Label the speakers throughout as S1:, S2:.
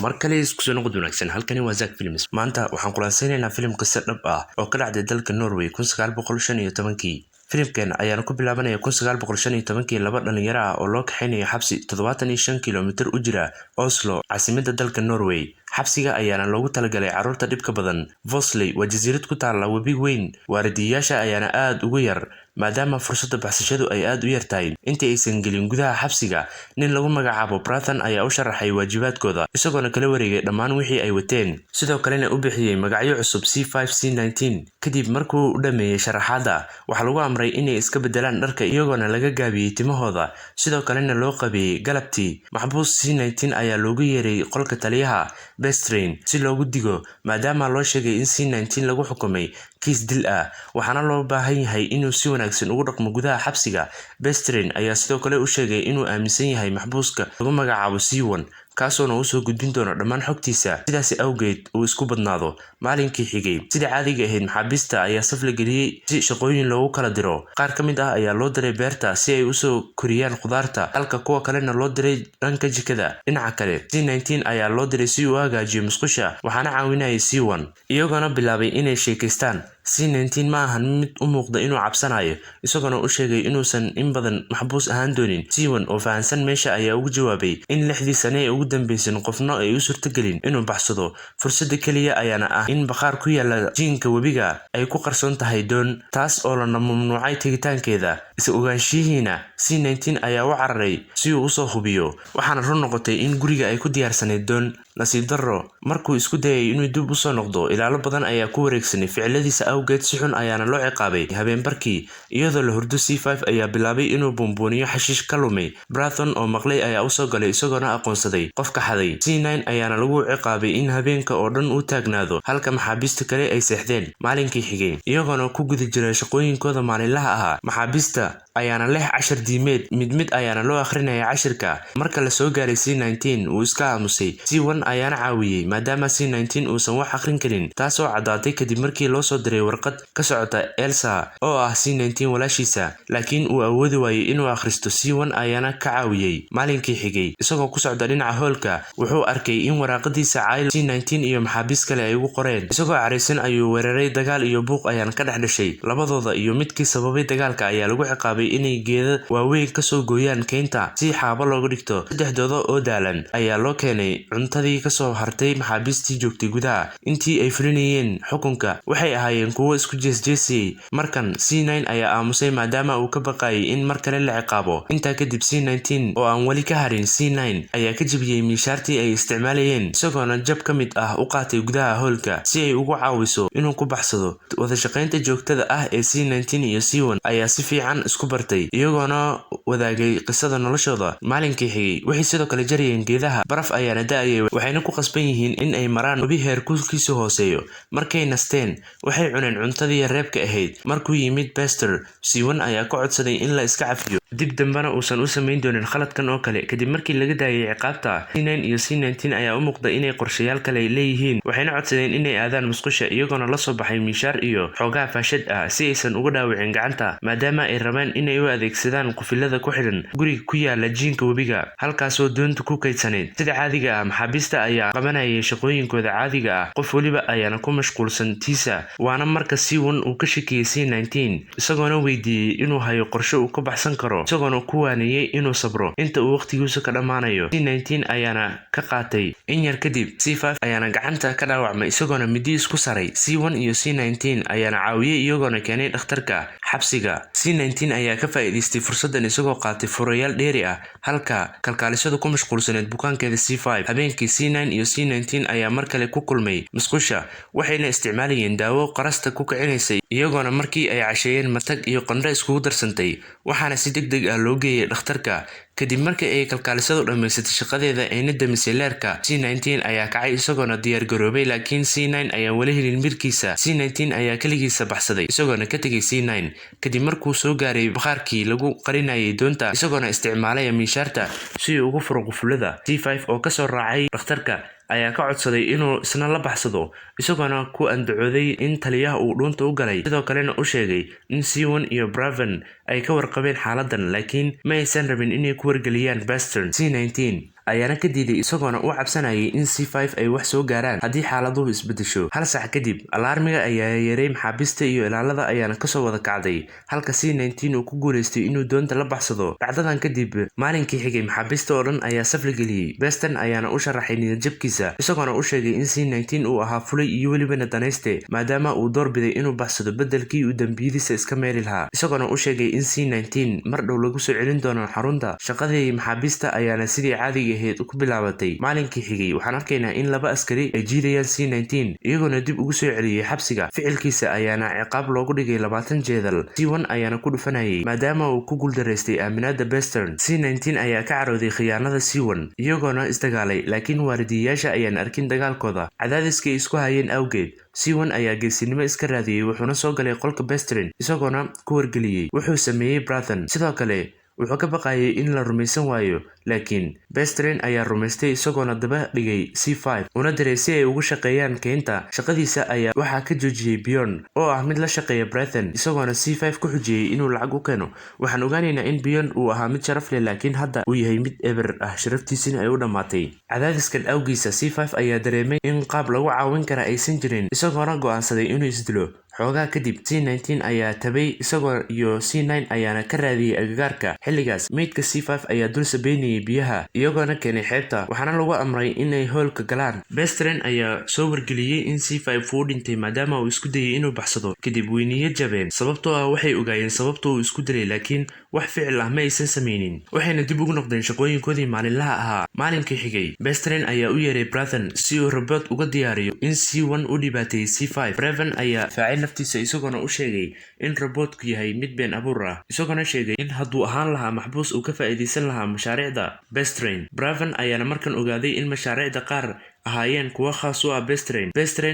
S1: markale isku soo noqod wanaagsan halkani waa Zack Films maanta waxaan qulaasaynaynaa filim qisa dhab ah oo ka dhacday dalka Norway 1915 filimkan ayaana ku bilaabanaya 1915 laba dhalinyaro ah oo loo kaxeynaya xabsi 75 kiiloomitir u jira Oslo caasimadda dalka Norway xabsiga ayaana loogu talagalay carruurta dhibka badan Vosley waa jasiirad ku taala webi weyn waardiyaasha ayaana aad ugu yar maadaama fursadda baxsashadu ay aad u yartahay intii aysan gelin gudaha xabsiga nin lagu magacaabo Brathan ayaa u sharaxay waajibaadkooda isagoona kala wareegay dhammaan wixii ay wateen sidoo kalena u bixiyay magacyo cusub C5 C19 kadib markuu u dhameeyay sharaxaadda waxa lagu amray inay iska bedelaan dharka iyagoona laga gaabiyay timahooda sidoo kalena loo qabeeyay galabtii maxbuus C19 ayaa loogu yeeray qolka taliyaha Bestrain si loogu digo maadaama loo sheegay in C19 lagu xukumay kiis dil ah waxaana loo baahan yahay inuu si wanaagsan ugu dhaqmo gudaha xabsiga Bestrain ayaa sidoo kale u sheegay inuu aaminsan yahay maxbuuska lagu magacaabo C1 kaasoona uu soo gudbin doono dhammaan xogtiisa sidaas awgeed uu isku badnaado maalinkii xigay sida caadiga ahayd maxaabiista ayaa saf la geliyay si shaqooyin loogu kala diro qaar ka mid ah ayaa loo diray beerta si ay u soo koriyaan khudaarta halka kuwa kalena loo diray dhanka jikada dhinaca kale C19 ayaa loo diray si uu u hagaajiyo musqusha waxaana caawinayay C1 iyagoona bilaabay inay sheekaystaan C19 ma ahan mid u muuqda inuu cabsanayo isagoona u sheegay inuusan in badan maxbuus ahaan doonin C1 oo fahansan meesha ayaa ugu jawaabay in 6 sano ee ugu dambeysay qofna ay u suurtagelin inuu baxsado fursadda kaliya ayaana ah in bakhaar ku yaala jiinka webiga ay ku qarsoon tahay doon taas oo lana mamnuucay tegitaankeeda isa ogaanshihiina C19 ayaa u cararay si uu usoo hubiyo waxaana run noqotay in guriga ay ku diyaarsanayd doon nasiib darro markuu isku dayay inuu dib u soo noqdo ilaalo badan ayaa ku wareegsanay ficiladiisa awgeed si xun ayaana loo ciqaabay habeenbarkii iyadoo la hurdo C5 ayaa bilaabay inuu buunbuuniyo xashiish ka lumay Brathan oo maqlay ayaa u soo galay isagoona aqoonsaday qofka xaday C9 ayaana lagu ciqaabay in habeenka oo dhan uu taagnaado halka maxaabiista kale ay seexdeen maalinkii xigay iyagoona ku guda jiray shaqooyinkooda maalinlaha ahaa maxaabiista ayaana leh cashar diimeed mid ayaana loo akhrinaya cashirka marka la soo gaaray C19 uu iska aamusay C1 ayaana caawiyay maadaama C19 uusan wax akhrin karin taasoo caddaatay kadib markii loo soo diray warqad ka socota Elsa oo ah C19 walaashiisa laakiin uu awoodi waayay inuu akhristo C1 ayaana ka caawiyay maalinkii xigay isagoo ku socda dhinaca hoolka wuxuu arkay in waraaqadiisa caayil C19 iyo maxaabiis kale ay ugu qoreen isagoo careysan ayuu weeraray dagaal iyo buuq ayaana ka dhex dhashay labadooda iyo midkii sababay dagaalka ayaa lagu ciqaabay inay geeda waaweyn ka soo gooyaan keynta si xaabo looga dhigto saddexdooda oo daalan ayaa loo keenay cuntadii kasoo hartay maxaabiistii joogtay gudaha intii ay fulinayeen xukunka waxay ahaayeen kuwo isku jeesjeesiyey markan C9 ayaa aamusay maadaama uu ka baqayay in mar kale la ciqaabo intaa kadib C19 oo aan weli ka harin C9 ayaa ka jebiyey miishaartii ay isticmaalayeen isagoona jab ka mid ah u qaatay gudaha hoolka si ay ugu caawiso inuu ku baxsado wadashaqaynta joogtada ah ee C19 iyo C1 ayaa si fiican isku bartay iyagoona wadaagay qisada noloshooda maalinkii xigay waxay sidoo kale jarayeen geedaha baraf ayaana da'ayay waxayna ku qasban yihiin in ay maraan webi heerkulkiisu hooseeyo markay nasteen waxay cuneen cuntadii reebka ahayd markuu yimid Bester C1 ayaa ka codsaday in la iska cafiyo dib dambana uusan u samayn doonin khaladkan oo kale kadib markii laga daayay ciqaabta C9 iyo C19 ayaa u muuqda inay qorshayaal kale leeyihiin waxayna codsadeen inay aadaan musqusha iyagoona la soo baxay miishaar iyo xoogaa faashad ah si aysan uga dhaawicin gacanta maadaama ay rabeen inay u adeegsadaan qufilada ku xidhan guriga ku yaala jiinka webiga halkaasoo doonta ku kaydsanayd sida caadiga ah maxaabiista ayaa qabanayay shaqooyinkooda caadiga ah qof weliba ayaana ku mashquulsan tiisa waana marka C1 uu ka shakiyay C19 isagoona weydiiyey inuu hayo qorshe uu ka baxsan karo isagoona ku waaneeyay inuu sabro inta uu waqtigiisa ka dhammaanayo C19 ayaana ka qaatay in yar kadib C5 ayaana gacanta ka dhaawacmay isagoona midi isku saray C1 iyo C19 ayaana caawiyay iyagoona keenay dhakhtarka xabsiga C19 ayaa ka faa'iidaystay fursaddan isagoo qaatay furayaal dheeri ah halka kalkaalisadu ku mashquulsaneed bukaankeeda C5 habeenkii C9 iyo C19 ayaa mar kale ku kulmay musqusha waxayna isticmaalayeen daawo qarasta ku kicinaysay iyagoona markii ay casheeyeen matag iyo qandho iskugu darsantay waxaana si degdeg ah loo geeyay dhakhtarka kadib markii ay kalkaalisadu dhammaysatay shaqadeeda ayna damisay leerka C19 ayaa kacay isagoona diyaar garoobay laakiin C9 ayaan weli helin mirkiisa C19 ayaa keligiisa baxsaday isagoona ka tegay C9 kadib markuu soo gaaray bakhaarkii lagu qarinayay doonta isagoona isticmaalaya miishaarta si uu ugu furo qufulada C5 oo kasoo raacay dhakhtarka ayaa ka codsaday inuu isna la baxsado isagoona ku andacooday in taliyaha uu dhuunta u galay sidoo kalena u sheegay in C1 iyo Brathan ay ka warqabeen xaaladan laakiin ma aysan rabin inay ku wargeliyaan Bester C19 ayaana ka diiday isagoona u cabsanayay in C5 ay wax soo gaaraan haddii xaaladuhu isbedesho. hal sac kadib alaarmiga ayaa yeeray maxaabiista iyo ilaalada ayaana kasoo wada kacday halka C19 uu ku guuleystay inuu doonta la baxsado. dhacdadan kadib maalinkii xigay maxaabiista oo dhan ayaa saf la geliyey. Beston ayaana u sharaxay niyadjabkiisa isagoona u sheegay in C19 uu ahaa fulay iyo welibana danayste maadaama uu doorbiday inuu baxsado bedelkii uu dambiyadiisa iska meeli lahaa, isagoona u sheegay in C19 mar dhow lagu soo celin doono xarunta. shaqadii maxaabiista ayaana sidii caadiga ahayd ku bilaabatay. maalinkii xigay waxaan arkaynaa in laba askari ay jiidayaan C19 iyagoona dib ugu soo celiyey xabsiga. ficilkiisa ayaana ciqaab loogu dhigay 20 jeedal. C1 ayaana ku dhufanayay maadaama uu ku guuldaraystay aaminaada Beston. C19 ayaa ka carooday khiyaanada C1 iyagoona isdagaalay, laakiin waaridiyayaasha ayaan arkin dagaalkooda cadaadiskay isku hayeen awgeed. C1 ayaa geesinimo iska raadiyey wuxuuna soo galay qolka Beston isagoona ku wargeliyey wuxuu sameeyey Brathan. sidoo kale wuxuu ka baqayay in la rumaysan waayo, laakiin Beston ayaa rumaystay isagoona daba dhigay C5 una diray si ay ugu shaqeeyaan keynta. shaqadiisa ayaa waxaa ka joojiyey Beyond oo ah mid la shaqeeya Brathan isagoona C5 ku xujiyey inuu lacag u keeno. waxaan ogaanaynaa in Beyond uu ahaa mid sharaf leh, laakiin hadda uu yahay mid eber ah, sharaftiisina ay u dhammaatay. cadaadiskan awgiisa C5 ayaa dareemay in qaab lagu caawin kara aysan jirin isagoona go'aansaday inuu isdilo. xoogaa kadib C19 ayaa tabay isagoo iyo C9 ayaana ka raadiyey agagaarka. xilligaas meydka C5 ayaa dul sabeynayay biyaha iyagoona keenay xeebta, waxaana lagu amray inay hoolka galaan. Beston ayaa soo wargeliyey in C5 uu dhintay maadaama uu isku dayay inuu baxsado. kadib way niyad jabeen sababtoo ah waxay ogaayeen sababta uu isku dilay, laakiin wax ficil ah ma aysan samaynin. waxayna dib ugu noqdeen shaqooyinkoodii maalinlaha ahaa. maalinkii xigay Beston ayaa u yeeray Brathan si uu robot uga diyaariyo in C1 u dhibaateeyey C5. Brathan ayaa faacay naftiisa isagoona u sheegay in robotku yahay mid been abuur ah, isagoona sheegay in hadduu ahaan lahaa maxbuus uu ka faa'iidaysan lahaa mashaariicda Beston. Brathan ayaana markan ogaaday in mashaariicda qaar ahaayeen kuwa khaas u ah Beston.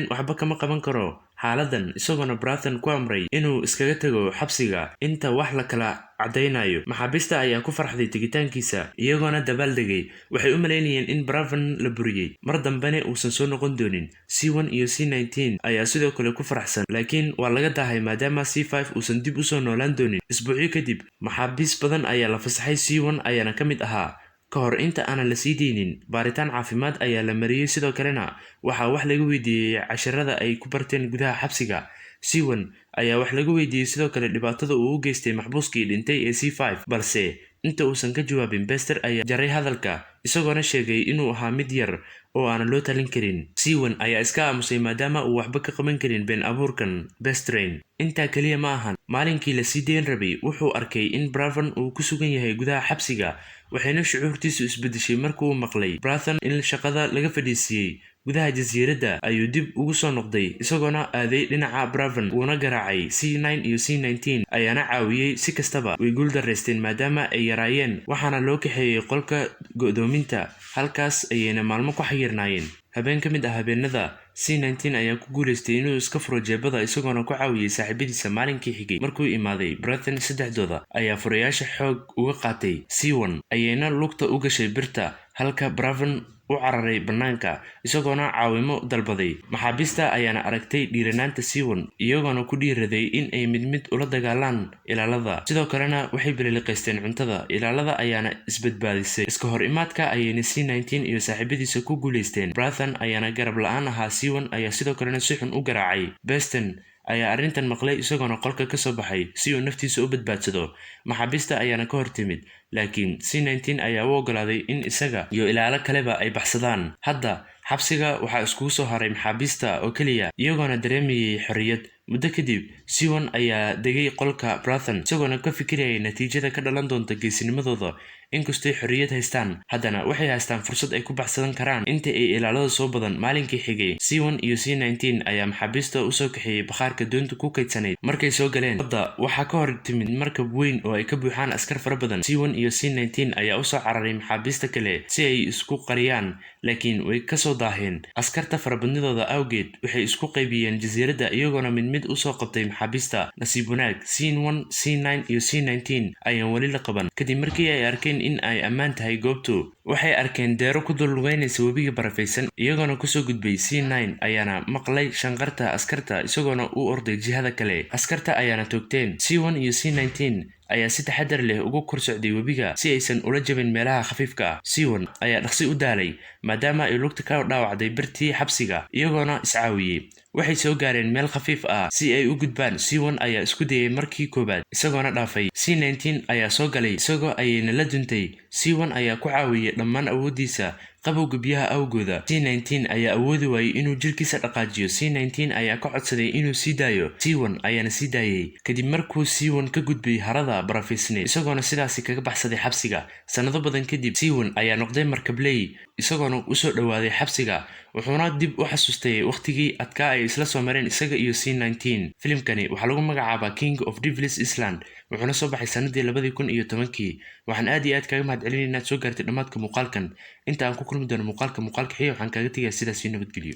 S1: waxba kama qaban karo xaaladan, isagoona Brathan ku amray inuu iskaga tago xabsiga inta wax la kala cadaynayo. maxaabiista ayaa ku farxday tegitaankiisa iyagoona dabaaldegay. waxay u malaynayeen in Brathan la buriyey mar dambena uusan soo noqon doonin. C1 iyo C19 ayaa sidoo kale ku faraxsan, laakiin waa laga daahay maadaama C5 uusan dib usoo noolaan doonin. isbuucyo kadib maxaabiis badan ayaa la fasaxay, C1 ayaana ka mid ahaa. ka hor inta aanan la sii deynin baaritaan caafimaad ayaa la mariyey, sidoo kalena waxaa wax laga weydiiyey casharada ay ku barteen gudaha xabsiga. C1 ayaa wax laga weydiiyey sidoo kale dhibaatada uu u geystay maxbuuskii dhintay ee C5, balse inta uusan ka jawaabin Beston ayaa jaray hadalka isagoona sheegay inuu ahaa mid yar oo aanan loo talin karin. C1 ayaa iska aamusay maadaama uu waxba ka qaban karin been abuurkan Beston. intaa keliya ma ahan, maalinkii la sii deyn rabay wuxuu arkay in Brathan uu ku sugan yahay gudaha xabsiga, waxayna shucuurtiisu isbedeshay markuu maqlay Brathan in shaqada laga fadhiisiyey. gudaha jasiiradda ayuu dib ugu soo noqday isagoona aaday dhinaca Brathan uuna garaacay. C9 iyo C19 ayaana caawiyey. si kastaba way guuldaraysteen maadaama ay yaraayeen, waxaana loo kaxeeyey qolka go'doominta. halkaas ayayna maalmo ku xayirnaayeen. habeen ka mid ah habeenada C19 ayaa ku guuleystay inuu iska furo jeebada isagoona ku caawiyey saaxiibadiisa. maalinkii xigay markuu imaaday Brathan, saddexdooda ayaa furayaasha xoog uga qaatay. C1 ayayna lugta u gashay birta halka Brathan u cararay bannaanka isagoona caawimo dalbaday. maxaabiista ayaana aragtay dhiiranaanta C1 iyagoona ku dhiiraday in ay mid mid ula dagaalaan ilaalada. sidoo kalena waxay bililiqaysteen cuntada. ilaalada ayaana isbadbaadisay iska hor imaadka ayayna C19 iyo saaxiibadiisa ku guuleysteen. Brathan ayaana garab la-aan ahaa. C1 ayaa sidoo kalena si xun u garaacay. Beston ayaa arrintan maqlay isagoona qolka ka soo baxay si uu naftiisa u badbaadsado. maxaabiista ayaana ka hor timid, laakiin C19 ayaa u ogolaaday in isaga iyo ilaalo kaleba ay baxsadaan. hadda xabsiga waxaa iskugu soo haray maxaabiista oo keliya iyagoona dareemayay xorriyad. muddo kadib C1 ayaa degay qolka Brathan isagoona ka fikirayay natiijada ka dhalan doonta geesinimadooda. inkastay xorriyad haystaan, haddana waxay haystaan fursad ay ku baxsadan karaan inta ay ilaalada soo badan. maalinkii xigay C1 iyo C19 ayaa maxaabiista usoo kaxeeyey bakhaarka doonta ku kaydsanayd. markay soo galeen badda waxaa ka hor timid markab weyn oo ay ka buuxaan askar fara badan. C1 iyo C19 ayaa usoo cararay maxaabiista kale si ay isku qariyaan, laakiin way kasoo daaheen. askarta farabadnidooda awgeed waxay isku qaybiyeen jasiiradda iyagoona mid mid usoo qabtay maxaabiista. nasiib wanaag C1, C9 iyo C19 ayaan weli la qaban. kadib markii ay arkeen in ay ammaan tahay goobtu, waxay arkeen deero ku dul lugeynaysa webiga barafaysan iyagoona kusoo gudbay. C9 ayaana maqlay shanqarta askarta isagoona u orday jihada kale. askarta ayaana toogteen. C1 iyo C19 ayaa si taxadar leh ugu kor socday webiga si aysan ula jabin meelaha khafiifka ah. Siwon ayaa dhaqsi u daalay maadaama ay lugta ka dhaawacday birtii xabsiga, iyagoona iscaawiyey. waxay soo gaareen meel khafiif ah si ay u gudbaan. Siwon ayaa isku dayay markii koobaad, isagoona dhaafay. C19 ayaa soo galay isagoo ayayna la duntay. Siwon ayaa ku caawiyey dhammaan awoodiisa qabowga biyaha awgooda. C19 ayaa awoodi waayey inuu jirkiisa dhaqaajiyo. C19 ayaa ka codsaday inuu sii daayo, Siwon ayaana sii daayay. kadib markuu Siwon ka gudbay harada barafiisneed, isagoona sidaasi kaga baxsaday xabsiga. sanado badan kadib, Siwon ayaa noqday markabley, isagoona usoo dhawaaday xabsiga, wuxuuna dib u xasuustay waqtigii adkaa ay isla soo mareen isaga iyo C19. filimkani waxaa lagu magacaabaa King of Devil's Island, wuxuuna soo baxay sanadii 2010. waxaan aad iyo aad kaga mahadcelinaynaa inaad soo gaartay dhammaadka muuqaalkan. inta aan ku kulmi doono muuqaalka xiga, waxaan kaga tegayaa sidaas iyo nabadgelyo.